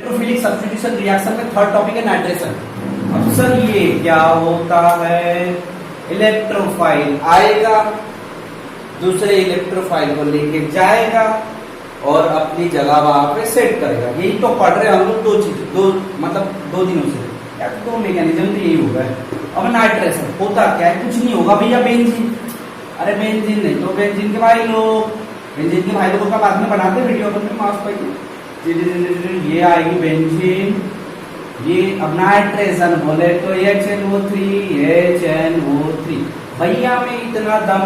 Electrophilic substitution reaction में third topic है nitration. अब सर ये क्या होता है? इलेक्ट्रोफाइल आएगा, दूसरे इलेक्ट्रोफाइल को लेके जाएगा और अपनी जगह वहां पे सेट करेगा। यही तो पढ़ रहे हम लोग, दो दिनों से, या तो मैकेनिज्म तो यही होगा। अब नाइट्रेशन होता क्या है? कुछ नहीं होगा भैया, बेंजीन। अरे बेंजीन नहीं तो बेंजीन के भाई लोग का बाद में बनाते वीडियो पर माउस पर। ये आएगी बेंजीन, ये अब नाइट्रेशन बोले तो HNO3 भैया में इतना दम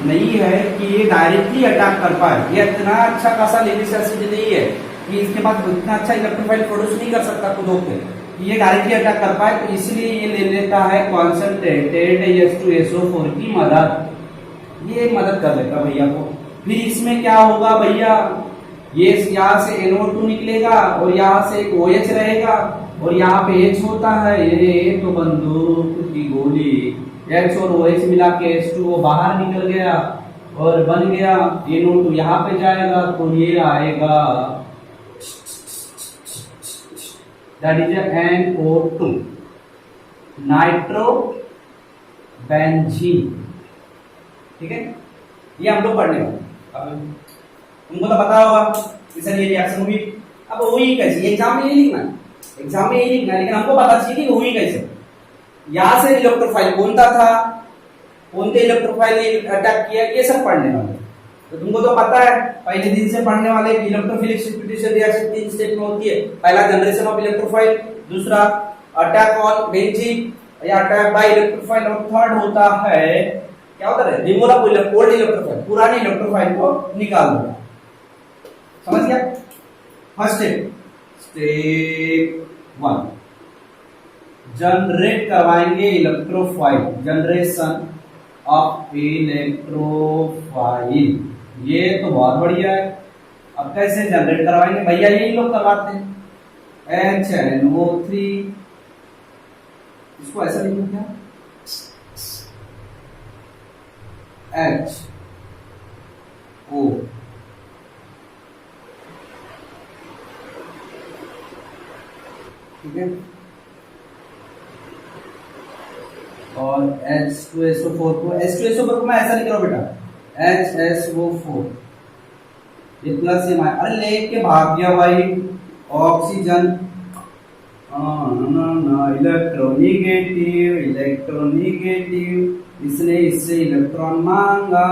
नहीं है, कि ये डायरेक्टली अटैक कर पाए। ये इतना अच्छा खासा लिविक एसिड नहीं है कि इसके बाद इतना अच्छा इलेक्ट्रोफाइल प्रोड्यूस नहीं कर सकता खुद होकर, ये डायरेक्टली अटैक कर पाए। तो इसलिए ये ले लेता है कॉन्सेंट्रेटेड H2SO4 की मदद, ये मदद कर लेता भैया को। फिर इसमें क्या होगा भैया, ये यहाँ से NO2 निकलेगा और यहाँ से एक OH रहेगा और यहाँ पे H होता है, ये तो बंदूक की गोली। H और OH मिला के H2O बाहर निकल गया और बन गया NO2, यहाँ पे जाएगा तो ये आएगा, that is NO2 nitro benzene. ठीक है, ये हम लोग पढ़ने वाले। अब तुमको तो पता होगा कि सर ये रिएक्शन हुई। अब हुई कैसे? एग्जाम में यही लिखना है, लेकिन हमको पता चाहिए कि हुई कैसे। यहां से इलेक्ट्रोफाइल कौन से इलेक्ट्रोफाइल ने अटैक किया, ये सब पढ़ने वाले। तो तुमको तो पता है, पहले दिन से पढ़ने वाले कि इलेक्ट्रोफिलिक सब्स्टिट्यूशन रिएक्शन 3 स्टेप में होती है। पहला जनरेशन ऑफ इलेक्ट्रोफाइल, दूसरा अटैक ऑन बेंजीन या अटैक बाय इलेक्ट्रोफाइल, और थर्ड होता है क्या होता है? रिमूवल ऑफ ओल्ड इलेक्ट्रोफाइल, पुराने इलेक्ट्रोफाइल को निकाल दो। समझ गया? फर्स्ट स्टेप 1 जनरेट करवाएंगे इलेक्ट्रोफाइल, जनरेशन ऑफ इलेक्ट्रोफाइल। ये तो बहुत बढ़िया है। अब कैसे जनरेट करवाएंगे भैया? यही लोग करवाते हैं। HNO3, इसको ऐसा लिखो क्या? HO, ठीक है, और H2SO4 को मैं ऐसा लिख रहा हूं बेटा, HSO4, ये प्लस ये माइनस। अरे लेके भाग गया भाई ऑक्सीजन, इलेक्ट्रोनिगेटिव, इसने इससे इलेक्ट्रॉन मांगा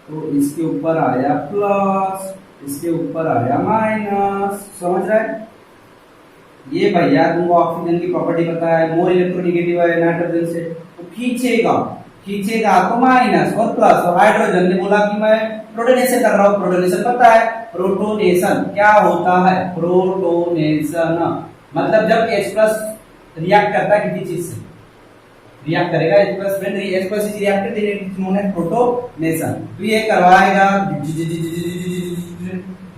तो इसके ऊपर आया प्लस, इसके ऊपर आया माइनस। समझ रहे? ये भैया तुमको ऑक्सीजन की प्रॉपर्टी पता है, मोर इलेक्ट्रोनिगेटिव है नाइट्रोजन से, तो खींचेगा तो माइनस और प्लस। और हाइड्रोजन ने बोला कि मैं प्रोटोनेशन कर रहा हूँ, प्रोटोनेशन पता है, प्रोटोनेशन क्या होता है? प्रोटोनेशन मतलब जब H+ रिएक्ट करता है किसी चीज से, रिएक्ट करेगा H+ when H+ is reacted it is known as protonation. तो ये करवाएगा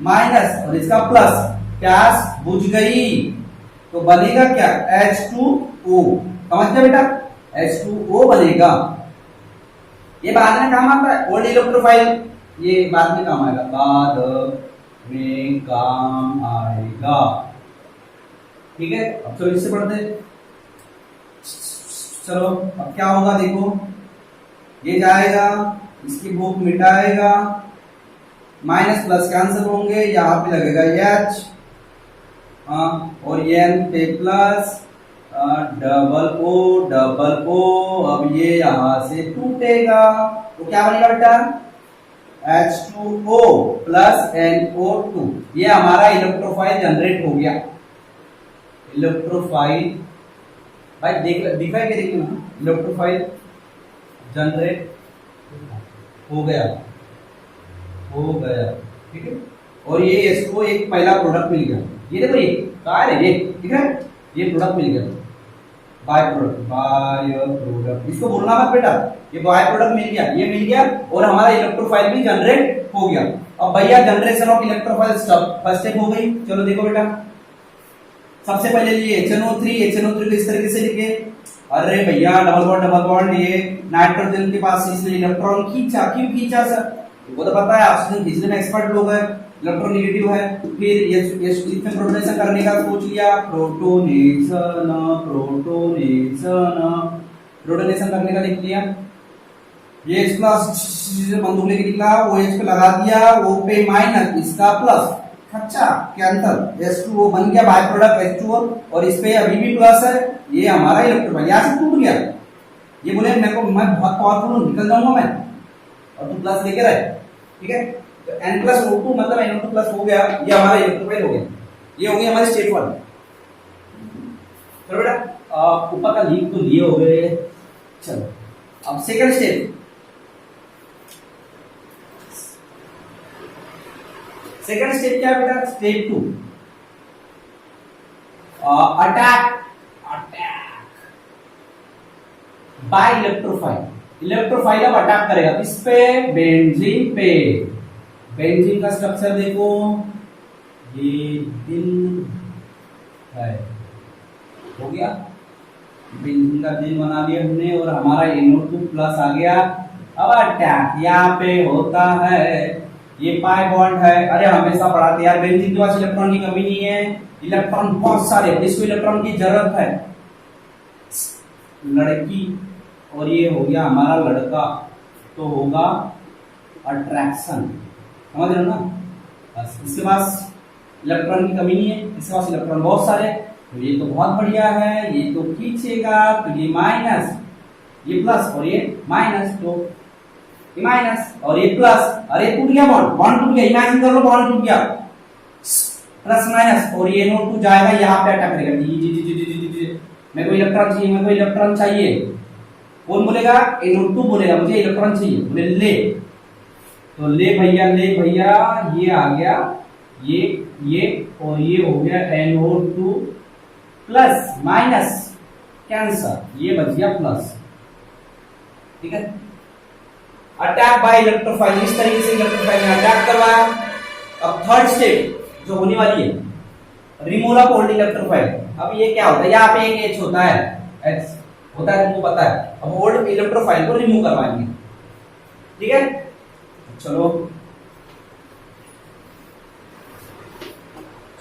माइनस और इसका प्लस, प्यास बुझ गई तो बनेगा क्या? H2O। समझ गया बेटा? H2O बनेगा। ये बाद में काम आता है, ओल्ड इलेक्ट्रोफाइल, ये बाद में काम आएगा। ठीक है, अब तो इससे पढ़ते। चलो अब क्या होगा देखो, ये जाएगा, इसकी भूख मिटाएगा, माइनस प्लस कैंसिल होंगे, यहाँ पे लगेगा H और N पे प्लस डबल O। अब ये यहां से टूटेगा तो क्या बनेगा बेटा? H2O plus NO2। ये हमारा इलेक्ट्रोफाइल जनरेट हो गया। इलेक्ट्रोफाइल भाई दिखाई के देखिए ना, इलेक्ट्रोफाइल जनरेट हो गया। ठीक है, और ये इसको एक पहला प्रोडक्ट मिल गया। ये देखो, ये क्या है? ये ठीक है, ये प्रोडक्ट मिल गया, बाय प्रोडक्ट। इसको बोलना मत बेटा, ये बाय प्रोडक्ट मिल गया, ये मिल गया और हमारा इलेक्ट्रोफाइल भी जनरेट हो गया। अब भैया generation of electrophile first step हो गई। चलो देखो बेटा, सबसे पहले लिए HNO3 को इस तरीके से लिखे। अरे भैया डबल बॉन्ड, ये नाइट्रोजन के पास इसने इलेक्ट्रॉन खींचा। क्यों खींचा सर? वो तो पता है, ऑक्सीजन खींचने में एक्सपर्ट लोग हैं। इलेक्ट्रोनेगेटिव है। फिर ये इसमें प्रोटोनेशन करने का सोच लिया, प्रोटोनेशन प्रोटोनेशन करने का लिख लिया। ये H प्लस बंदूक लेके निकला, वो H पे लगा दिया, वो पे माइनस, इसका प्लस, अच्छा कैंसल, H2O बन गया बाय प्रोडक्ट H2O, और इस पे अभी भी प्लस है, ये हमारा इलेक्ट्रोफाइल यहाँ से टूट गया। ये बोले मैं बहुत पावरफुल हूँ, निकल जाऊंगा मैं, और तू प्लस लेके रहे, ठीक है। तो N+O2 मतलब NO2 प्लस हो गया, ये हमारा इलेक्ट्रोफाइल हो गया। ये हो गई हमारी स्टेट 1। चलो बेटा ऊपर का लीक तो लिए हो गए। चलो अब सेकंड स्टेप, सेकंड स्टेप क्या है बेटा, step 2 attack by electrophile. Electrophile अब अटैक करेगा इस पे, बेंजीन पे। बेंजीन का स्ट्रक्चर देखो, ये दिल है, हो गया बेंजीन का दिल बना दिया हमने, और हमारा NO2 प्लस आ गया। अब अटैक यहाँ पे होता है, ये पाई बॉन्ड है। अरे हमेशा पढ़ाते यार, बेंजीन के पास इलेक्ट्रॉन की कमी नहीं है, इलेक्ट्रॉन बहुत सारे, इसको इलेक्ट्रॉन की जरूरत है। लड़की और ये हो गया हमारा लड़का, तो होगा अट्रैक्शन, समझ रहे हो ना। बस इसके पास इलेक्ट्रॉन की कमी नहीं है, इसके पास इलेक्ट्रॉन बहुत सारे, तो ये तो बहुत बढ़िया है, ये तो खींचेगा, तो ये माइनस, ये प्लस और ये माइनस, तो ये माइनस और ये प्लस, अरे टूट गया बॉन्ड, बॉन्ड टूट गया, इमेजिन कर लो बॉन्ड टूट गया, प्लस माइनस, और ये NO2 जाएगा यहाँ पे अटैक करेगा, जी जी जी जी जी जी, मेरे को इलेक्ट्रॉन चाहिए, मेरे को इलेक्ट्रॉन चाहिए। कौन बोलेगा, NO2 बोलेगा मुझे इलेक्ट्रॉन चाहिए, बोले ले, तो ले भैया ये आ गया, ये और ये हो गया NO2 प्लस माइनस कैंसर, ये बच गया प्लस, ठीक है। अटैक बाय इलेक्ट्रोफाइल, इस तरीके से इलेक्ट्रोफाइल ने अटैक करवाया। अब थर्ड स्टेप जो होने वाली है, रिमूवल ऑफ ओल्ड इलेक्ट्रोफाइल। अब ये क्या होता है, यहाँ पे एक H होता है, H होता है, तुमको पता है। अब ओल्ड इलेक्ट्रोफाइल को रिमूव करवाएंगे, ठीक है। चलो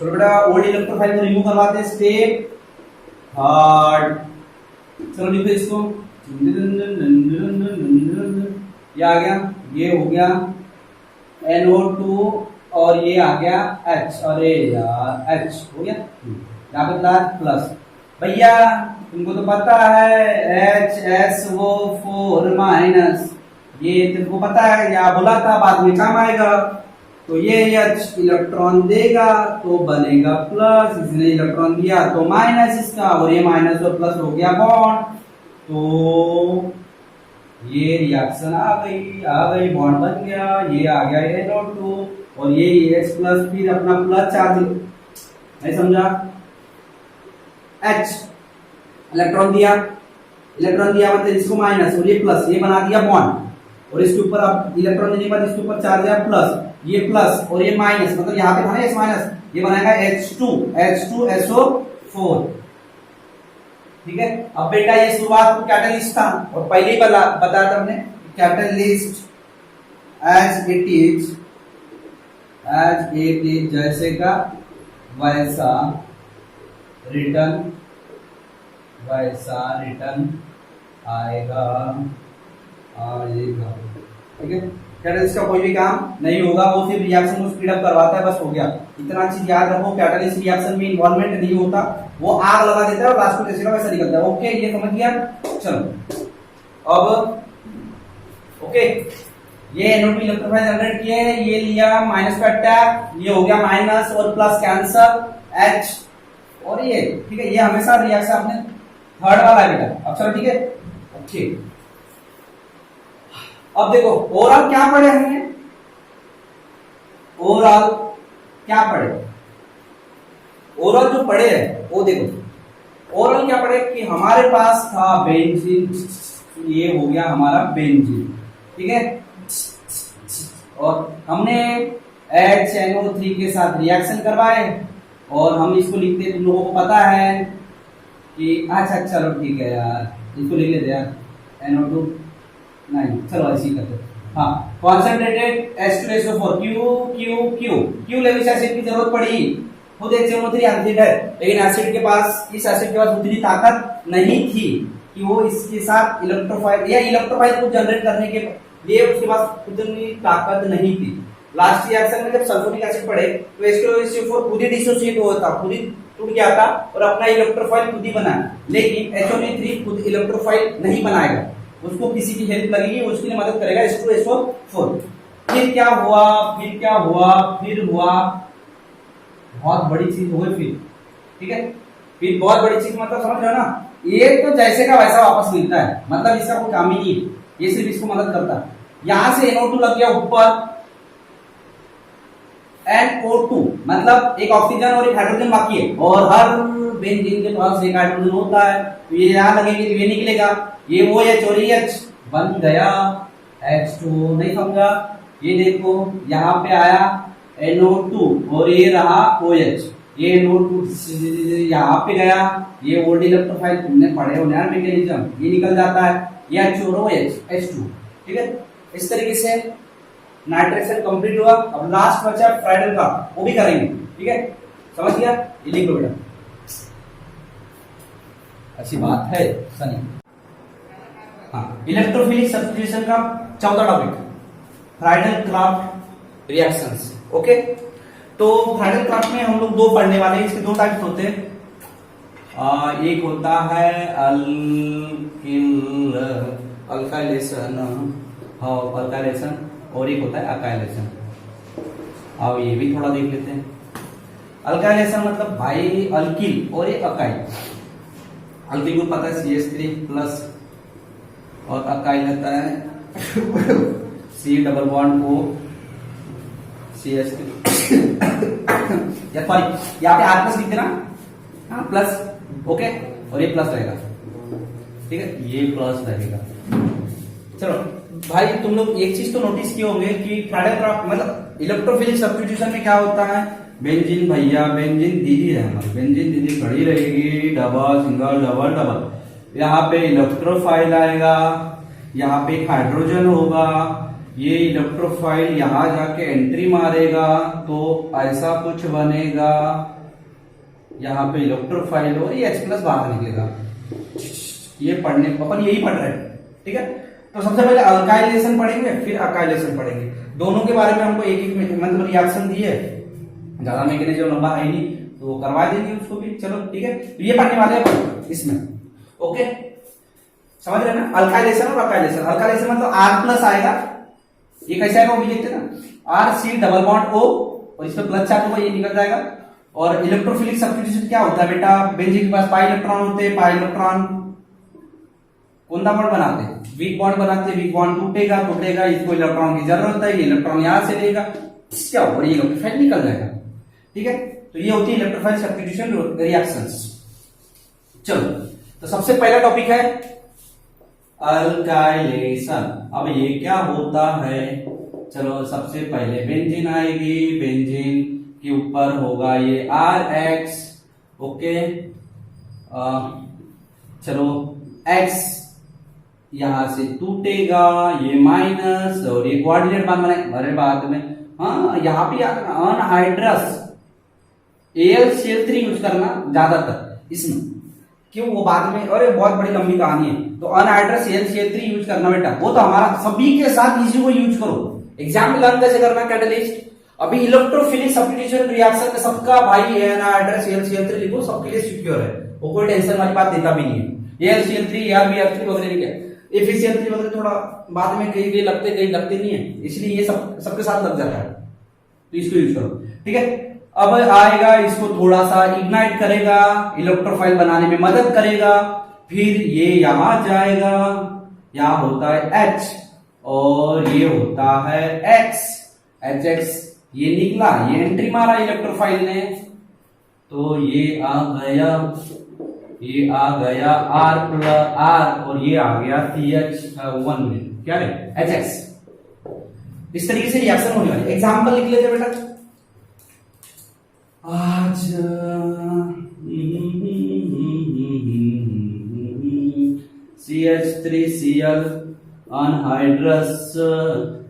बेटा ओल्ड इलेक्ट्रोफाइल को रिमूव करवाते हैं, स्टेप थर्ड। चलो लिखो इसको, ये आ गया, ये हो गया NO2 और ये आ गया H, अरे यार H हो गया, यहाँ पे प्लस। भैया तुमको तो पता है HSO4 माइनस, ये तुमको पता है, या बोला था बाद में काम आएगा। तो ये H इलेक्ट्रॉन देगा तो बनेगा प्लस, इसने इलेक्ट्रॉन दिया तो माइनस इसका, और ये माइनस और प्लस हो गया बॉन्ड, तो ये रिएक्शन आ गई, बॉन्ड बन गया, ये आ गया NO2 और ये H प्लस, फिर अपना प्लस चार्ज, नहीं समझा। H इलेक्ट्रॉन दिया मतलब इसको माइनस और ये प्लस, ये बना दिया बॉन्ड, और इसके ऊपर अब इलेक्ट्रॉन देने के बाद इसके ऊपर चार्ज है प्लस, ये प्लस और ये माइनस, मतलब यहाँ पे था ना S माइनस, ये बनाएगा H2SO4, ठीक है। अब बेटा ये शुरुआत को कैटलिस्ट था, और पहले ही बताया था हमने, कैटलिस्ट एज इट इज जैसे का वैसा रिटर्न आएगा, ठीक है। कैटलिस्ट का कोई भी काम नहीं होगा, वो सिर्फ रिएक्शन को स्पीड अप करवाता है, बस हो गया। इतना चीज याद रखो, कैटलिस्ट रिएक्शन में इन्वॉल्वमेंट नहीं होता, वो आग लगा देता है और लास्ट में जैसे वैसा निकलता है। ओके, ये समझ गया। चलो अब ओके, ये NO2 इलेक्ट्रोफाइल जनरेट किए, ये लिया माइनस का अटैक, ये हो गया माइनस और प्लस कैंसर H, और ये ठीक है, ये हमेशा रिएक्शन आपने थर्ड वाला है बेटा। अब चलो ठीक है, ओके। अब देखो ओवरऑल क्या पढ़े हमने, ओवरऑल क्या पढ़े, ओवरऑल जो पढ़े हैं वो देखो, ओवरऑल क्या पढ़े कि हमारे पास था बेंजीन, ये हो गया हमारा बेंजीन, ठीक है। और हमने HNO3 के साथ रिएक्शन करवाए, और हम इसको लिखते, तुम लोगों को पता है कि अच्छा चलो ठीक है यार, इसको लिख लेते यार NO2, नहीं चलो ऐसे ही करते, हाँ, कॉन्सेंट्रेटेड H2SO4 क्यों लेविस एसिड की जरूरत पड़ी? खुद एक CO3 एसिड है, लेकिन एसिड के पास, इस एसिड के पास उतनी ताकत नहीं थी कि वो इसके साथ इलेक्ट्रोफाइल को जनरेट करने के लिए उसके पास उतनी ताकत नहीं थी। लास्ट रिएक्शन में जब सल्फ्यूरिक एसिड पड़े तो H2SO4 खुद ही डिसोसिएट हुआ था, खुद ही टूट गया था और अपना इलेक्ट्रोफाइल खुद ही बना, लेकिन HNO3 खुद इलेक्ट्रोफाइल नहीं बनाएगा, उसको किसी की हेल्प लगेगी, उसके लिए मदद करेगा H2SO4। फिर क्या हुआ? फिर हुआ बहुत बड़ी चीज हो गई। ठीक है, फिर बहुत बड़ी चीज मतलब समझ रहे हो ना, ये तो जैसे का वैसा वापस मिलता है, मतलब इसका कोई काम ही नहीं है, ये सिर्फ इसको मदद करता है। यहां से NO2 लग गया ऊपर, NO2 मतलब एक ऑक्सीजन और एक हाइड्रोजन बाकी है, और हर बेंजीन के पास एक हाइड्रोजन होता है, तो ये यहां लगेगी तो ये निकलेगा, ये OH और EH बन गया H2O। नहीं समझा? ये देखो यहाँ पे आया NO2 और ये रहा OH, ये NO2 यहाँ पे गया, ये ओल्ड इलेक्ट्रोफाइल तुमने पढ़े हो यार मैकेनिज्म, ये निकल जाता है, ये H और OH H2। ठीक है, इस तरीके से नाइट्रेशन कंप्लीट हुआ। अब लास्ट बचा फ्राइडल का, वो भी करेंगे। ठीक है, समझ गया? ये लिख लो बेटा, अच्छी बात है सनी। हाँ, इलेक्ट्रोफिलिक सब्स्टिट्यूशन का चौथा topic, Friedl craft reactions. Okay, तो फ्राइडल क्राफ्ट में हम लोग दो पढ़ने वाले हैं, इसके दो टाइप्स होते हैं। एक होता है अल्काइलेशन और एक होता है अकाइलेशन। अब ये भी थोड़ा देख लेते हैं। अल्काइलेशन मतलब भाई अल्किल और एक अकाइल। अल्किल को पता है CH3+ और अकाइल होता है C+O CH3 या सॉरी यहाँ पे R+ लिख देना, हाँ प्लस, ओके, और ये प्लस रहेगा। ठीक है, ये प्लस रहेगा। चलो भाई, तुम लोग एक चीज तो नोटिस किए होंगे कि फ्राइडल क्राफ्ट मतलब इलेक्ट्रोफिलिक सब्स्टिट्यूशन में क्या होता है, बेंजीन भैया, बेंजीन दीदी है हमारी, बेंजीन दीदी खड़ी रहेगी, डबल सिंगल डबल डबल, यहाँ पे इलेक्ट्रोफाइल आएगा, यहाँ पे एक हाइड्रोजन होगा, ये इलेक्ट्रोफाइल यहाँ जाके एंट्री मारेगा तो ऐसा कुछ बनेगा, यहाँ पे इलेक्ट्रोफाइल और ये H+ बाहर निकलेगा। ये पढ़ने अपन यही पढ़ रहे हैं। ठीक है, तो सबसे पहले अल्काइलेशन पढ़ेंगे, फिर अकाइलेशन पढ़ेंगे। दोनों के बारे में हमको एक एक मतलब रिएक्शन दिए, ज्यादा मैकेनिज्म लंबा है नहीं तो करवा देंगे उसको भी। चलो ठीक है, तो ये पढ़ने वाले हैं इसमें। ओके, समझ रहे ना? अल्काइलेशन और अकाइलेशन। अल्काइलेशन मतलब R+ आएगा, ये कैसे आएगा वो भी देखते ना, RC+O और इसमें प्लस चार्ज होगा, ये निकल जाएगा। और इलेक्ट्रोफिलिक सब्स्टिट्यूशन क्या होता है बेटा, बेंजीन के पास पाई इलेक्ट्रॉन होते हैं, पाई इलेक्ट्रॉन कौन सा बॉन्ड बनाते हैं, वीक बॉन्ड बनाते हैं, वीक बॉन्ड टूटेगा, इसको इलेक्ट्रॉन की जरूरत है, ये इलेक्ट्रॉन यहां से लेगा, क्या होगा, ये इलेक्ट्रोफाइल निकल जाएगा। ठीक है, तो ये होती है इलेक्ट्रोफाइल सब्स्टिट्यूशन रिएक्शंस। चलो, तो सबसे पहला टॉपिक है अल्काइलेशन। अब ये क्या होता है, चलो सबसे पहले बेंजीन आएगी, बेंजीन के ऊपर होगा ये RH। ओके, चलो X यहां से टूटेगा, ये माइनस और ये कोऑर्डिनेट बांध बने अरे बाद में, हाँ यहाँ पे याद रखना अनहाइड्रस AlCl3 यूज करना ज्यादातर इसमें, क्यों वो बाद में, अरे बहुत बड़ी लंबी कहानी है। तो अनहाइड्रस AlCl3 यूज करना बेटा, वो तो हमारा सभी के साथ इसी को यूज करो। एग्जाम में लर्न कैसे करना कैटलिस्ट। अभी इलेक्ट्रोफिलिक सब्स्टिट्यूशन रिएक्शन में सबका भाई अनहाइड्रस AlCl3 लिखो, सबके लिए सिक्योर है, वो कोई टेंशन वाली बात देता भी नहीं है। AlCl3 ArBr3 वगैरह क्या FeCl3 वगैरह थोड़ा बाद में कहीं लगते नहीं है, इसलिए ये सबके साथ लग जाता है, तो इसको यूज करो। ठीक है, अब आएगा, इसको थोड़ा सा इग्नाइट करेगा, इलेक्ट्रोफाइल बनाने में मदद करेगा, फिर ये यहां जाएगा, यहां होता है H और ये होता है X, HX ये निकला, ये एंट्री मारा इलेक्ट्रोफाइल ने, तो ये आ गया R+ और ये आ गया CH1 में, क्या है HX। इस तरीके से रिएक्शन होने वाली। एग्जांपल लिख लेते बेटा आज, CH3Cl अनहाइड्रस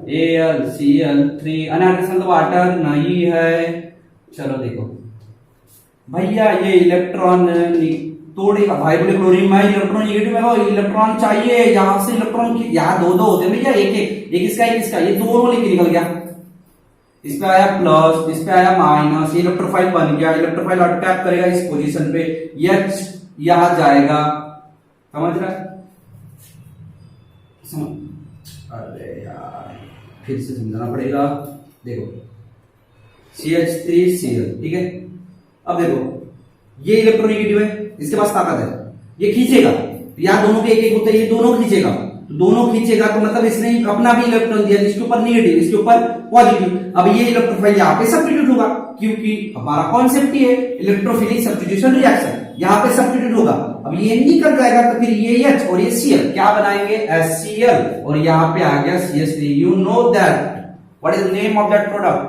AlCl3 अनहाइड्रस मतलब वाटर नहीं है। चलो देखो भैया ये इलेक्ट्रॉन तोड़ेगा, भाई बोले क्लोरीन में इलेक्ट्रॉन नेगेटिव है, इलेक्ट्रॉन चाहिए, यहां से इलेक्ट्रॉन यहाँ दो दो होते हैं भैया, एक इसका एक इसका, ये दोनों लेके निकल गया, इस पे आया प्लस, इस पे आया माइनस, ये इलेक्ट्रोफाइल बन गया, इलेक्ट्रोफाइल अटैक करेगा इस पोजीशन पे, H यहां जाएगा, समझ रहा है? अरे यार फिर से समझाना पड़ेगा। देखो CH3Cl, ठीक है। अब देखो ये इलेक्ट्रोनेगेटिव है, इसके पास ताकत है, ये खींचेगा, या दोनों के एक एक होते हैं, ये दोनों खींचेगा, दोनों खींचेगा तो मतलब इसने अपना भी इलेक्ट्रॉन दिया, जिसके ऊपर नेगेटिव, इसके ऊपर पॉजिटिव। अब ये इलेक्ट्रोफाइल यहाँ पे सब्स्टिट्यूट होगा, क्योंकि हमारा कॉन्सेप्ट ही है इलेक्ट्रोफिलिक सब्स्टिट्यूशन रिएक्शन, यहाँ पे सब्स्टिट्यूट होगा। अब ये निकल जाएगा तो फिर ये H और ये Cl क्या बनाएंगे, HCl, और यहाँ पे आ गया CH3। You know that what is the name of that product?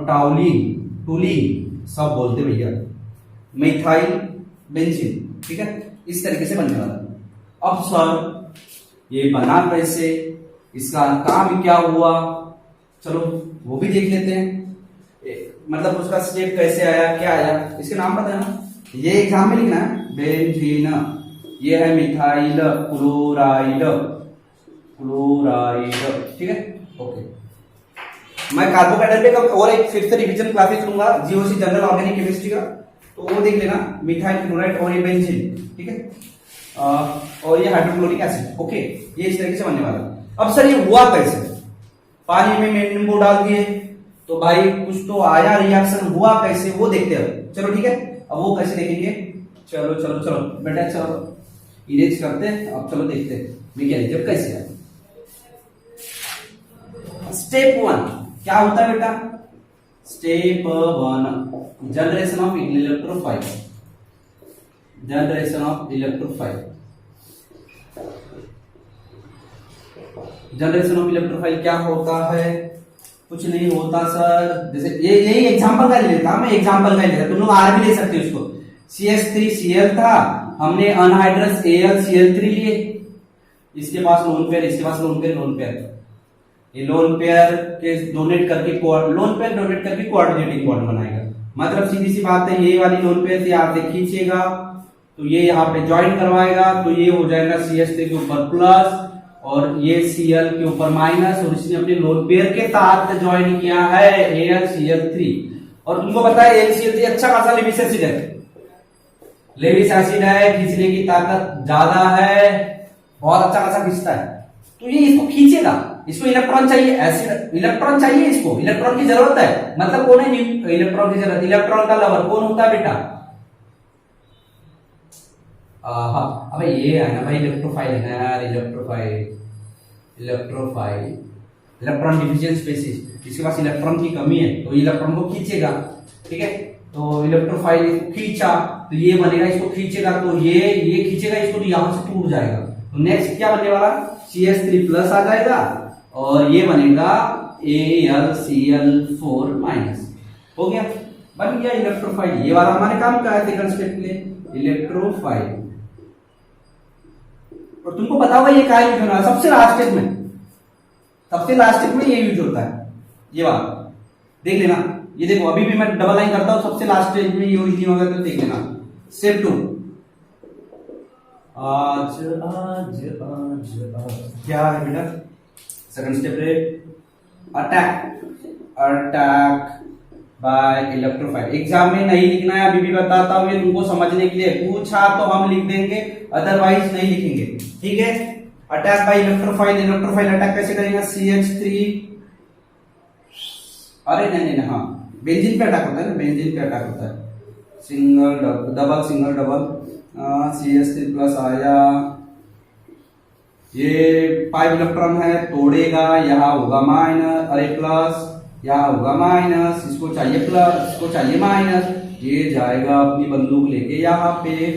Toluene, toluene सब बोलते भैया, मिथाइल बेंजीन, ठीक है। इस तरीके से बनने वाला। अब सर ये बना कैसे, इसका काम क्या हुआ, चलो वो भी देख लेते हैं, मतलब उसका स्टेप कैसे आया, क्या आया, इसके नाम पता है ना, ये एग्जाम में लिखना है, बेंजीन, ये है मिथाइल क्लोराइड, क्लोराइड, ठीक है, ओके। मैं कार्बोहाइड्रेट पे कब और एक फिर से रिवीजन क्लासेस लूंगा, जीओसी जनरल ऑर्गेनिक केमिस्ट्री का, तो वो देख लेना, मिथाइल क्लोराइड और ये बेंजीन, ठीक है, और ये हाइड्रोक्लोरिक एसिड, ओके, ये इस तरीके से बनने वाला। अब सर ये हुआ कैसे, पानी में नींबू डाल दिए तो भाई कुछ तो आया, रिएक्शन हुआ कैसे वो देखते हैं, चलो ठीक है। अब वो कैसे देखेंगे, चलो चलो चलो बेटा, चलो इरेज करते हैं, अब चलो देखते हैं मैकेनिज्म कैसे है। स्टेप 1 क्या होता है बेटा, step 1 generation of electrophile, generation of electrophile, generation of electrophile क्या होता है, कुछ नहीं होता सर, जैसे ये यही एग्जांपल का ले लेता, मैं एग्जांपल का ले लेता, तुम लोग आर भी ले सकते हो उसको। CH3Cl था, हमने अनहाइड्रस AlCl3 लिए, इसके पास लोन पेयर, इसके पास लोन पेयर, लोन पेयर, ये लोन पेयर के डोनेट करके लोन पेयर डोनेट करके कोऑर्डिनेटिंग बॉन्ड बनाएगा, मतलब सीधी सी बात है, ये वाली लोन पेयर से यहाँ से खींचेगा तो ये यहाँ पे ज्वाइन करवाएगा, तो ये हो जाएगा CH3 के ऊपर प्लस और ये Cl के ऊपर माइनस, और इसने अपने लोन पेयर के साथ ज्वाइन किया है AlCl3। और तुमको पता है AlCl3 अच्छा खासा लेविस एसिड है, लेविस एसिड है, खींचने की ताकत ज्यादा है, बहुत अच्छा खासा खींचता है, तो ये इसको खींचेगा, इसको इलेक्ट्रॉन चाहिए, एसिड इलेक्ट्रॉन चाहिए, इसको इलेक्ट्रॉन की जरूरत है, मतलब कौन है इलेक्ट्रॉन की जरूरत, इलेक्ट्रॉन का लवर कौन होता है बेटा, अबे ये है ना भाई इलेक्ट्रोफाइल है ना यार, electrophile, electrophile electron deficient species, इसके पास इलेक्ट्रॉन की कमी है तो इलेक्ट्रॉन को खींचेगा, ठीक है, तो इलेक्ट्रोफाइल खींचा तो ये बनेगा, इसको खींचेगा तो ये खींचेगा इसको, तो यहां से टूट जाएगा, तो नेक्स्ट क्या बनने वाला, CH3 प्लस आ जाएगा और ये बनेगा AlCl4 माइनस, हो गया, बन गया इलेक्ट्रोफाइल। ये वाला हमारे काम का है सेकंड स्टेप के लिए, इलेक्ट्रोफाइल। और तुमको पता होगा ये क्या यूज होना है, सबसे लास्ट स्टेप में, सबसे लास्ट स्टेप में ये यूज होता है, ये वाला देख लेना, ये देखो अभी भी मैं डबल लाइन करता हूं, सबसे लास्ट स्टेज में यूज नहीं होगा तो देख लेना। स्टेप 2, आज आज आज आज क्या है बेटा, सेकंड स्टेप रे, attack, attack by electrophile. Exam में नहीं लिखना है, अभी भी बताता हूं, ये तुमको समझने के लिए पूछा तो हम लिख देंगे, अदरवाइज नहीं लिखेंगे, ठीक है। Attack by electrophile, electrophile attack कैसे करेंगे, CH3, अरे नहीं नहीं, हाँ बेंजीन पे अटैक होता है ना, बेंजीन पे अटैक होता है, single double single double, CH3 plus आया, ये 5 इलेक्ट्रॉन है, तोड़ेगा, यहाँ होगा माइनस, अरे प्लस, यहाँ होगा माइनस, इसको चाहिए प्लस, इसको चाहिए माइनस, ये जाएगा अपनी बंदूक लेके यहाँ पे,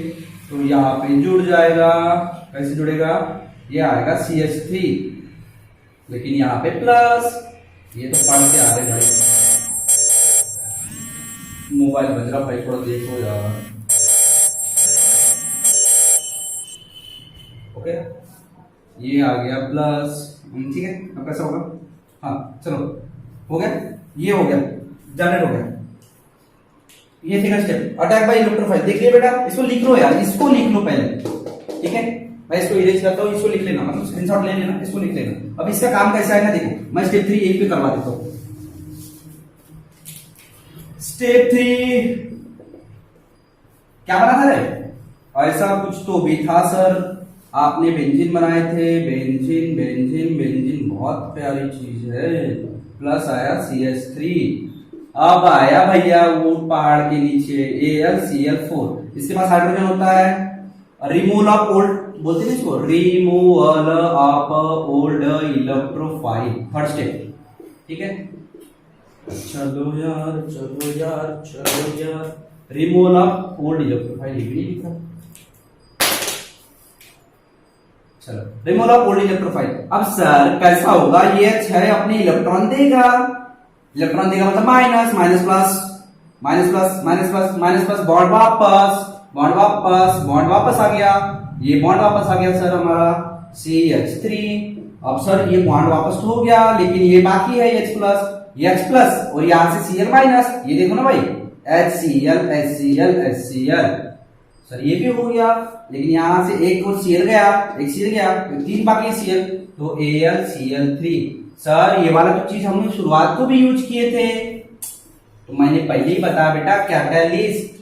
तो यहाँ पे जुड़ जाएगा, कैसे जुड़ेगा, ये आएगा CH3, लेकिन यहाँ पे प्लस, ये तो पढ़ के आ रहे भाई, मोबाइल बज रहा भाई, थोड़ा देखो यार, ओके, ये आ गया प्लस, ठीक है। अब कैसा होगा, हाँ चलो हो गया, ये हो गया, जनरेट हो गया। ये second step, attack by electrophile. देख लिया बेटा, इसको लिख लो यार, इसको लिख लो पहले, ठीक है। मैं इसको इरेज करता हूँ, इसको लिख लेना, मतलब स्क्रीनशॉट ले लेना, इसको लिख लेना। अब इसका काम कैसा है ना, देखो मैं स्टेप 3 यही पे करवा देता हूँ। स्टेप 3 क्या बना था रे? ऐसा कुछ तो भी था सर, आपने बेंजीन बनाए थे, बेंजीन बेंजीन बेंजीन, बहुत प्यारी चीज है। प्लस आया CH3, अब आया भैया वो पहाड़ के नीचे AlCl4, इसके पास हाइड्रोजन होता है। रिमूवल ऑफ ओल्ड बोलते हैं इसको, removal of old electrophile, third step, ठीक है। चलो यार चलो यार चलो यार, रिमूवल ऑफ ओल्ड इलेक्ट्रोफाइल लिख रहा। चलो रिमूवल ऑफ ओल्ड इलेक्ट्रोफाइल। अब सर कैसा होगा, ये है अपने इलेक्ट्रॉन देगा, इलेक्ट्रॉन देगा मतलब minus, minus plus, minus plus, minus plus, minus plus, bond वापस, बॉन्ड वापस, बॉन्ड वापस आ गया, ये बॉन्ड वापस आ गया सर हमारा CH3। अब सर ये बॉन्ड वापस तो हो गया, लेकिन ये बाकी है H प्लस, ये H प्लस, और यहां से Cl माइनस, ये देखो ना भाई HCl HCl HCl, सर ये भी हो गया, लेकिन यहां से एक और Cl गया, एक Cl गया, तो 3 बाकी है Cl, तो AlCl3। सर ये वाला तो चीज हमने शुरुआत को भी यूज किए थे, तो मैंने पहले ही बताया बेटा, कैटलिस्ट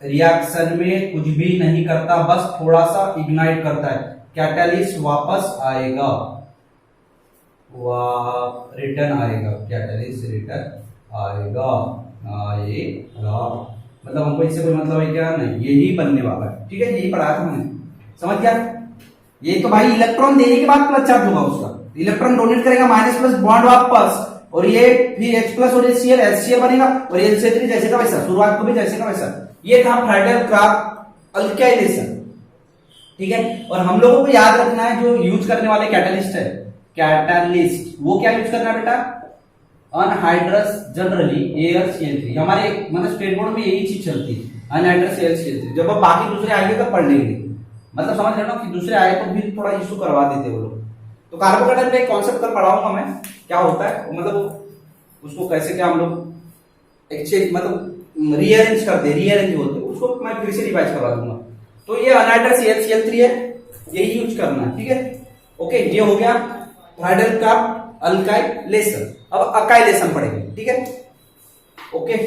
रिएक्शन में कुछ भी नहीं करता, बस थोड़ा सा इग्नाइट करता है, कैटलिस्ट वापस आएगा, रिटर्न आएगा, कैटलिस्ट रिटर्न आएगा, मतलब हमको इससे कोई मतलब है क्या? नहीं, यही बनने वाला है, ठीक है, यही पढ़ाया था मैंने, समझ गया। ये तो भाई इलेक्ट्रॉन देने के बाद प्लस चार्ज होगा उसका, इलेक्ट्रॉन डोनेट करेगा, माइनस प्लस बॉन्ड वापस, और ये फिर H प्लस और Cl HCl बनेगा, और ये HCl3 जैसे का वैसा, शुरुआत को भी जैसे का वैसा। ये था फ्राइडल-क्राफ्ट अल्काइलेशन, ठीक है। और हम लोगों को याद रखना है जो यूज करने वाले कैटलिस्ट है, कैटलिस्ट वो क्या यूज करना है बेटा, अनहाइड्रस जनरली AlCl3, हमारे मतलब स्टेट बोर्ड में यही चीज चलती है, अनहाइड्रस AlCl3। जब अब बाकी दूसरे आएंगे तो पढ़ लेंगे, मतलब समझ रहे हो ना कि दूसरे आए तो फिर थोड़ा इशू करवा देते वो लोग। तो कार्बोकेटाइन का एक कॉन्सेप्ट कल पढ़ाऊंगा मैं, क्या होता है, मतलब उसको कैसे क्या हम लोग एक्सचेंज मतलब रीअरेंज करते, रीअरेंज होते, उसको मैं फिर से रिवाइज करवा दूंगा। तो ये अनहाइड्रस AlCl3 है, यही यूज करना है, ठीक है। ओके, ये हो गया फ्राइडल-क्राफ्ट अल्काइलेशन। अब अकाइलेशन पढ़ेंगे, ठीक है। ओके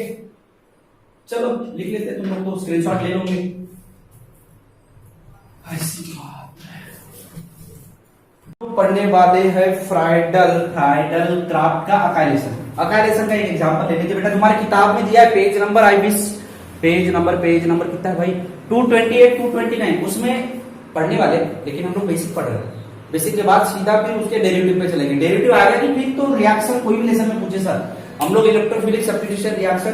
चलो लिख लेते हैं, तुम लोग तो स्क्रीनशॉट ले लोगे। ऐसी बात पढ़ने वाले हैं फ्राइडल-क्राफ्ट का अकाइलेशन। अकाइलेशन का एक एग्जांपल ले लीजिए बेटा, तुम्हारी किताब में दिया है पेज नंबर, पेज नंबर कितना है भाई, 228 229, उसमें पढ़ने वाले, लेकिन हम लोग बेसिक पढ़ रहे हैं। बेसिक के बाद सीधा फिर उसके डेरिवेटिव पे चलेंगे, डेरिवेटिव आ गया कि फिर तो रिएक्शन कोई भी लेसन में पूछे सर, हम लोग इलेक्ट्रोफिलिक सब्स्टिट्यूशन रिएक्शन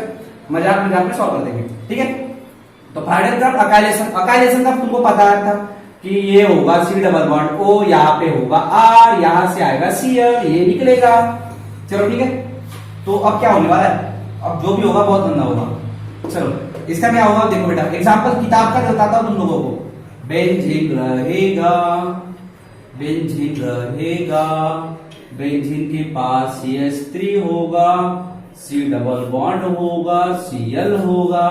मजाक में सॉल्व कर देंगे, ठीक है। तो फ्राइडल-क्राफ्ट अकाइलेशन का तुमको पता था कि ये होगा C डबल बॉन्ड O, यहाँ पे होगा R, यहां से आएगा Cl, ये निकलेगा, चलो ठीक है। तो अब क्या होने वाला है, अब जो भी होगा बहुत गंदा होगा। चलो इसका क्या होगा देखो बेटा, एग्जांपल किताब का बताता हूं तुम लोगों को। बेंजीन रहेगा, बेंजीन के पास CH3 होगा, C डबल बॉन्ड होगा, Cl होगा,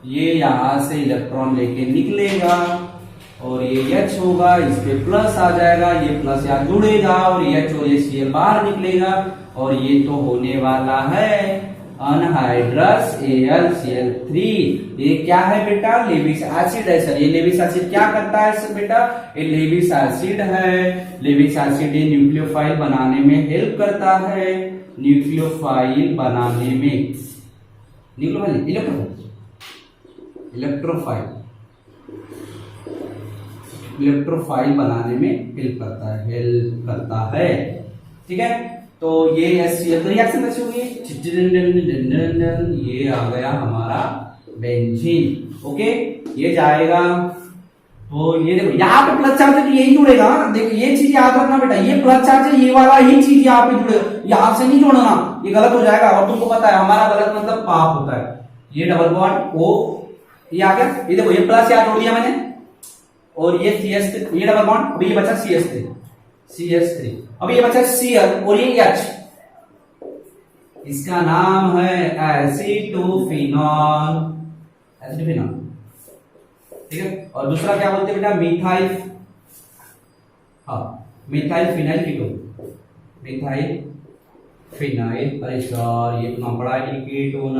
ये यहां से इलेक्ट्रॉन लेके निकलेगा, और ये H होगा, इस पे प्लस आ जाएगा, ये प्लस यहाँ जुड़ेगा, और ये H और ये Cl बाहर निकलेगा, और ये तो होने वाला है अनहाइड्रस AlCl3। ये क्या है बेटा, लेविस एसिड है सर। ये लेविस एसिड क्या करता है सर बेटा, ये लेविस एसिड है, लेविस एसिड ये न्यूक्लियोफाइल बनाने में हेल्प करता है, न्यूक्लियोफाइल बनाने में, इलेक्ट्रोफाइल बनाने में हेल्प करता है, ठीक है। तो ये HCl रिएक्शन कैसे होगी, ये आ गया हमारा बेंजीन, ओके, ये जाएगा, तो ये देखो यहाँ पे प्लस चार्ज है तो यही जुड़ेगा, देखो ये चीज याद रखना बेटा, ये प्लस चार्ज है, ये वाला ही चीज यहाँ पे जुड़ेगा, यहाँ से नहीं जोड़ना, ये गलत हो जाएगा, और तुमको पता है हमारा गलत मतलब पाप होता है। ये डबल बॉन्ड O, ये आ गया, ये देखो ये प्लस यहाँ जोड़ दिया मैंने, और ये CH3, ये डबल बॉन्ड, अभी ये बचा CH3, अब ये बचा Cl, और ये H, इसका नाम है एसिटोफिनॉल, एसिटोफिनॉल, ठीक है। और दूसरा क्या बोलते हैं बेटा, मिथाइल, हाँ methyl phenyl ketone, methyl phenyl, अरे सर ये तो नाम पड़ा है कीटोन,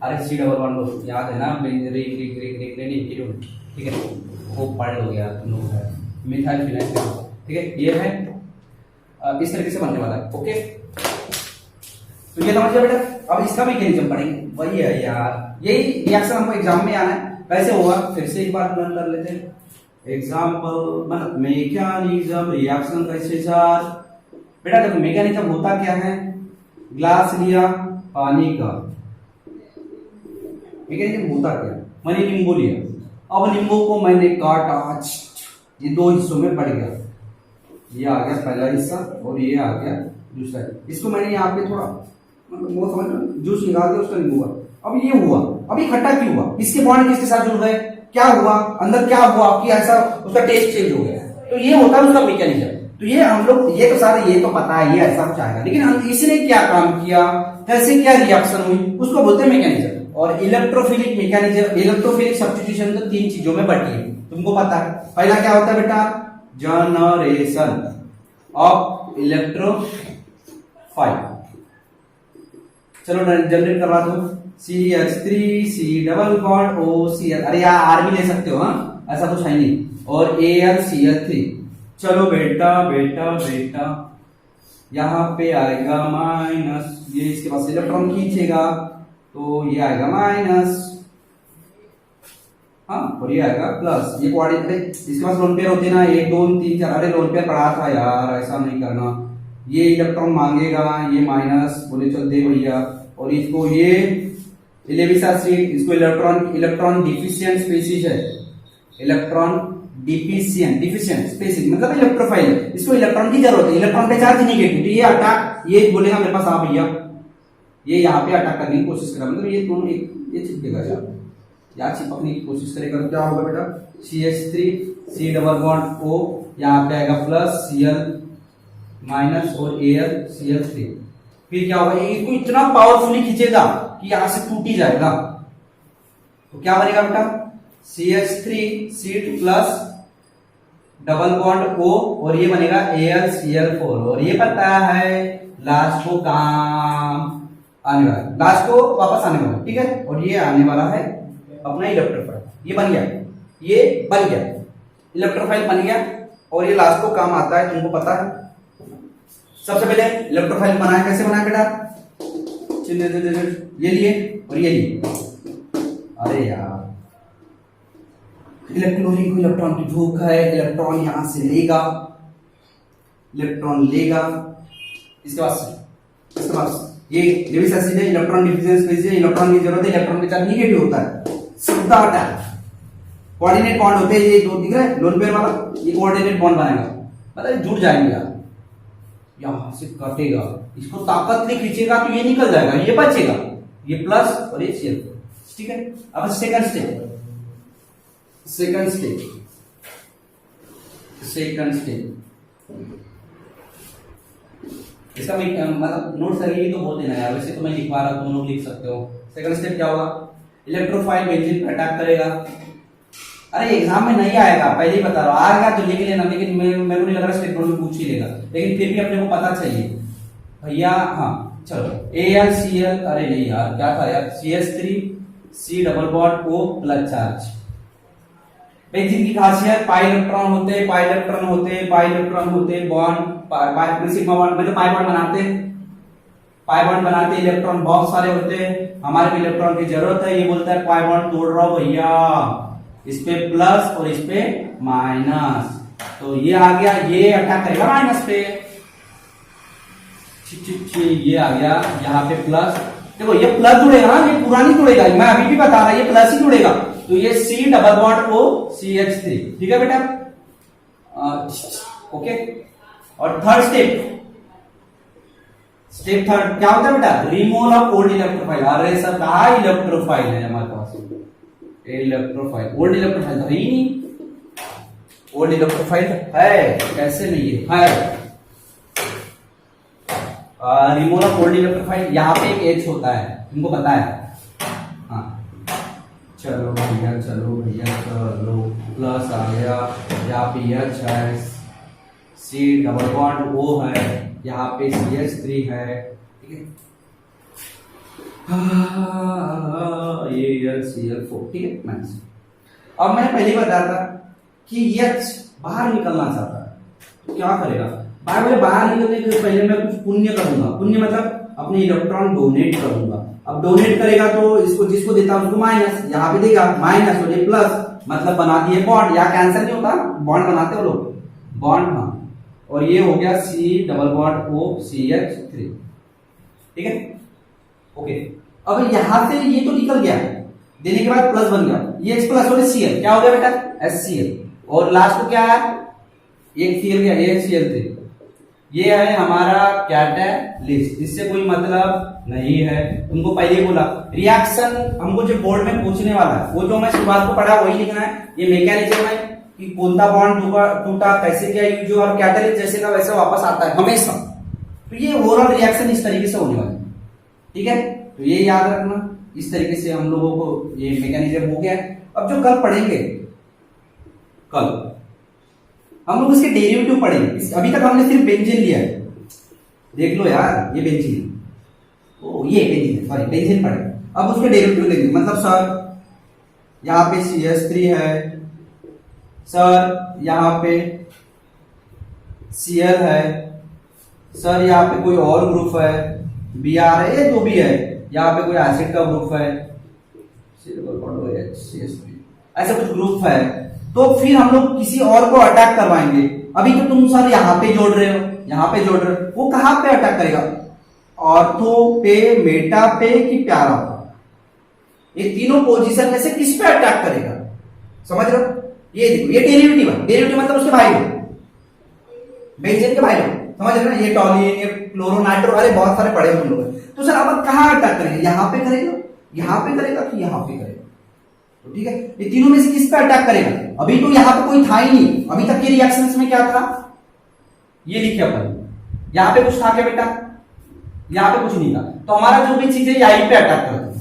अरे सी डबल बॉन्ड याद है ना, कीटोन, ठीक है, वो पढ़ हो गया तुम लोग, मिथाइल फिनाइल कीटोन, ठीक है। ये है इस तरीके से बनने वाला है, ओके। तो ये समझ गया बेटा। अब इसका मैकेनिज्म पढ़ेंगे, वही है यार, यही रिएक्शन हमको एग्जाम में आना है, कैसे होगा फिर से एक बार लर्न कर लेते हैं। एग्जाम्पल मतलब मैकेनिज्म, रिएक्शन कैसे सर, बेटा देखो मैकेनिज्म होता क्या है, ग्लास लिया पानी का, मैकेनिज्म होता क्या, मैंने नींबू लिया, अब नींबू को मैंने काटा, ये दो हिस्सों में बढ़ गया, ये आ गया पहला हिस्सा और ये आ गया दूसरा, इसको मैंने यहाँ पे थोड़ा मतलब वो समझ जूस निकाल दिया उसका नींबू का, अब ये हुआ, अब ये खट्टा क्यों हुआ, इसके बॉन्ड किसके साथ जुड़ गए, क्या हुआ अंदर, क्या हुआ कि ऐसा उसका टेस्ट चेंज हो गया, तो ये होता है उसका मैकेनिज्म। तो ये हम लोग ये तो सारे ये तो पता है ये ऐसा कुछ आएगा, लेकिन इसने क्या काम किया, कैसे क्या रिएक्शन हुई, उसको बोलते हैं मैकेनिज्म। और इलेक्ट्रोफिलिक मैकेनिज्म, इलेक्ट्रोफिलिक सब्स्टिट्यूशन तो 3 चीजों में बटी है, तुमको पता है। पहला क्या होता है बेटा, जनरेशन ऑफ इलेक्ट्रोफाइल, चलो जनरेट करवा दो, CH3 C double bond OCl, अरे यार आर भी ले सकते हो, हाँ ऐसा कुछ है नहीं, और AlCl3, चलो बेटा बेटा बेटा यहाँ पे आएगा माइनस, ये इसके पास इलेक्ट्रॉन खींचेगा तो ये आएगा माइनस, हाँ और ये आएगा प्लस, ये कोऑर्डिनेट, इसके पास लोन पेयर होते हैं ना 1 2 3 4, अरे लोन पेयर पढ़ा था यार, ऐसा नहीं करना, ये इलेक्ट्रॉन मांगेगा, ये माइनस बोले चल दे भैया, और इसको ये इसको इलेक्ट्रॉन डिफिशिएंट स्पीशीज है, इलेक्ट्रॉन डिफिशिएंट स्पीशीज मतलब इलेक्ट्रोफाइल, इसको इलेक्ट्रॉन की जरूरत है, इलेक्ट्रॉन पे चार्ज निगेटिव, तो ये अटैक, ये बोलेगा मेरे पास आ भैया, ये यहाँ पे अटैक करने की कोशिश करेगा, मतलब ये दोनों एक ये चिपकेगा यार चिपकने की कोशिश करेगा, तो क्या होगा बेटा, CH3 C double bond O, यहाँ पे आएगा प्लस Cl माइनस और AlCl3, फिर क्या होगा, ये इसको इतना पावरफुली खींचेगा कि यहां से टूट ही जाएगा, तो क्या बनेगा बेटा, CH3 C plus double bond O, और ये बनेगा AlCl4, और ये पता है लास्ट को काम आने वाला, लास्ट को वापस आने वाला, ठीक है, और ये आने वाला है अपना इलेक्ट्रोफाइल, ये बन गया, ये बन गया इलेक्ट्रोफाइल बन गया, और ये लास्ट को काम आता है, तुमको पता है। सबसे पहले इलेक्ट्रोफाइल बनाया, कैसे बनाया बेटा, ये लिए और ये लिए, अरे यार इलेक्ट्रॉनिक को इलेक्ट्रॉन की भूख है, इलेक्ट्रॉन यहां से लेगा, इलेक्ट्रॉन लेगा, इसके बाद ये लेविस एसिड है, इलेक्ट्रॉन डिफिशिएंट स्पीशीज है, इलेक्ट्रॉन की जरूरत है, इलेक्ट्रॉन के चार्ज निगेटिव होता है, सीधा अटैक, कोऑर्डिनेट बॉन्ड होते हैं, ये दो दिख रहा है लोन पेयर वाला, ये कोऑर्डिनेट बॉन्ड बनाएगा, मतलब जुड़ जाएंगे यार, यहां से कटेगा, इसको ताकत नहीं खींचेगा तो ये निकल जाएगा, ये बचेगा, ये प्लस और ये Cl, ठीक है। अब सेकंड स्टेप इसका मतलब नोट्स लगेगी तो बोल देना यार, वैसे तो मैं लिखवा रहा हूं, तुम लोग लिख सकते हो। सेकंड स्टेप क्या होगा, इलेक्ट्रोफाइल बेंजीन पर अटैक करेगा, अरे एग्जाम में नहीं आएगा पहले ही बता रहा हूं, आएगा तो लिख लेना, लेकिन मेरे को नहीं लग रहा स्टेटमेंट में पूछ ही लेगा, लेकिन फिर भी अपने को पता चाहिए भैया, हाँ चलो AlCl, अरे नहीं यार क्या था यार, CH3 C double bond O plus charge, benzene की खासियत पाई इलेक्ट्रॉन होते, बॉन्ड सिग्मा बॉन्ड मतलब पाई बॉन्ड बनाते, इलेक्ट्रॉन बहुत सारे होते हैं, हमारे को इलेक्ट्रॉन की जरूरत है, ये बोलता है पाई बॉन्ड तोड़ रहा हूं भैया, इस पे प्लस और इस पे माइनस, तो ये आ गया, ये अटैक करेगा माइनस पे, ये आ गया यहाँ पे प्लस, देखो ये प्लस जुड़ेगा ना, ये पूरा नहीं जुड़ेगा, मैं अभी भी बता रहा, ये प्लस ही जुड़ेगा, तो ये C double bond O CH3, ठीक है बेटा, ओके। और थर्ड स्टेप थर्ड क्या होता है बेटा, रिमूवल ऑफ ओल्ड इलेक्ट्रोफाइल, अरे सर कहा इलेक्ट्रोफाइल है हमारे पास, इलेक्ट्रोफाइल, ओल्ड इलेक्ट्रोफाइल तो है ही नहीं, ओल्ड इलेक्ट्रोफाइल है कैसे नहीं है रिमूव ऑफ ओल्ड इलेक्ट्रोफाइल, यहाँ पे एक H होता है, तुमको पता है। हाँ चलो भैया चलो, प्लस आ गया, यहाँ पे H है, C डबल बॉन्ड O है, यहाँ पे CH3 है, ठीक है। ये Cl4, ठीक है माइनस। अब मैंने पहले बताया था कि H बाहर निकलना चाहता है, तो क्या करेगा, बाहर निकलने के पहले मैं कुछ पुण्य करूंगा। पुण्य मतलब अपने इलेक्ट्रॉन डोनेट करूंगा। अब डोनेट करेगा तो इसको जिसको देता हूं उसको माइनस, यहाँ पे देगा माइनस और ये प्लस, मतलब बना दिए बॉन्ड। यहाँ कैंसिल नहीं होता, बॉन्ड बनाते हो लोग, बॉन्ड। हाँ, और ये हो गया C double bond O CH3, ठीक है ओके। अब यहां से ये तो निकल गया, देने के बाद प्लस बन गया, ये H प्लस और Cl क्या हो गया बेटा HCl, और लास्ट को क्या है एक Cl गया, ये Cl3। ये है हमारा कैटालिस्ट, इससे कोई मतलब नहीं है। तुमको पहले बोला रिएक्शन हमको जो बोर्ड में पूछने वाला है, वो जो मैं शुरुआत को पढ़ा वही लिखना है। ये मैकेनिज्म है कि कौन सा बॉन्ड टूटा, कैसे क्या यूज हुआ, और कैटालिस्ट जैसे का वैसे वापस आता है हमेशा। तो ये ओवरऑल रिएक्शन इस तरीके से होने वाली है, ठीक है। तो ये याद रखना, इस तरीके से हम लोगों को ये मैकेनिज्म हो गया। अब जो कल पढ़ेंगे, कल हम लोग इसके डेरिवेटिव पढ़ेंगे। अभी तक हमने सिर्फ बेंजीन लिया है, देख लो यार, ये बेंजीन, ओ ये बेंजीन, सॉरी बेंजीन पढ़े। अब उसके डेरिवेटिव लेंगे, मतलब सर यहाँ पे CH3 है, सर यहाँ पे Cl है, सर यहाँ पे कोई और ग्रुप है, Br है, जो भी है, यहाँ पे कोई एसिड का ग्रुप है, ऐसा कुछ ग्रुप है। तो फिर हम लोग किसी और को अटैक करवाएंगे। अभी तो तुम सर यहाँ पे जोड़ रहे हो, यहाँ पे जोड़ रहे हो, वो कहां पे अटैक करेगा, ऑर्थो पे, मेटा पे कि प्यारा पे, ये तीनों पोजीशन में से किस पे अटैक करेगा, समझ रहे हो। ये देखो, ये डेरिवेटिव है, डेरिवेटिव मतलब उसके भाई हो, बेंजीन के भाई हो, समझ रहे हो ना। ये टॉलिन, ये क्लोरो, नाइट्रो, अरे बहुत सारे पढ़े हम लोग। तो सर अब कहां अटैक करेगा, यहाँ पे करेगा, यहाँ पे करेगा कि यहाँ पे करेगा, तो ठीक है। ये तीनों में से किस पे अटैक करेगा, अभी तो यहाँ पे कोई था ही नहीं, अभी तक के रिएक्शंस में क्या था, ये लिखे अपन, यहाँ पे कुछ था क्या बेटा, यहाँ पे कुछ नहीं था। तो हमारा जो भी चीज है यहीं पे अटैक करता है।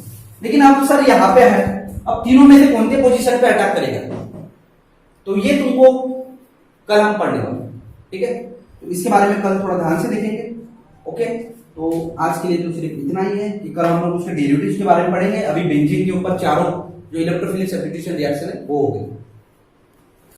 लेकिन अब सर यहाँ पे है, अब तीनों में से कौन से पोजीशन पे अटैक करेगा, तो ये तुमको कल हम पढ़ने वाले, ठीक है। तो इसके बारे में कल थोड़ा ध्यान से देखेंगे, ओके। तो आज के लिए तो सिर्फ इतना ही है कि कल हम लोग उसके डेरिवेटिव्स के बारे में पढ़ेंगे। अभी बेंजीन के ऊपर चारों जो इलेक्ट्रोफिलिक सब्स्टिट्यूशन रिएक्शन है वो हो गई।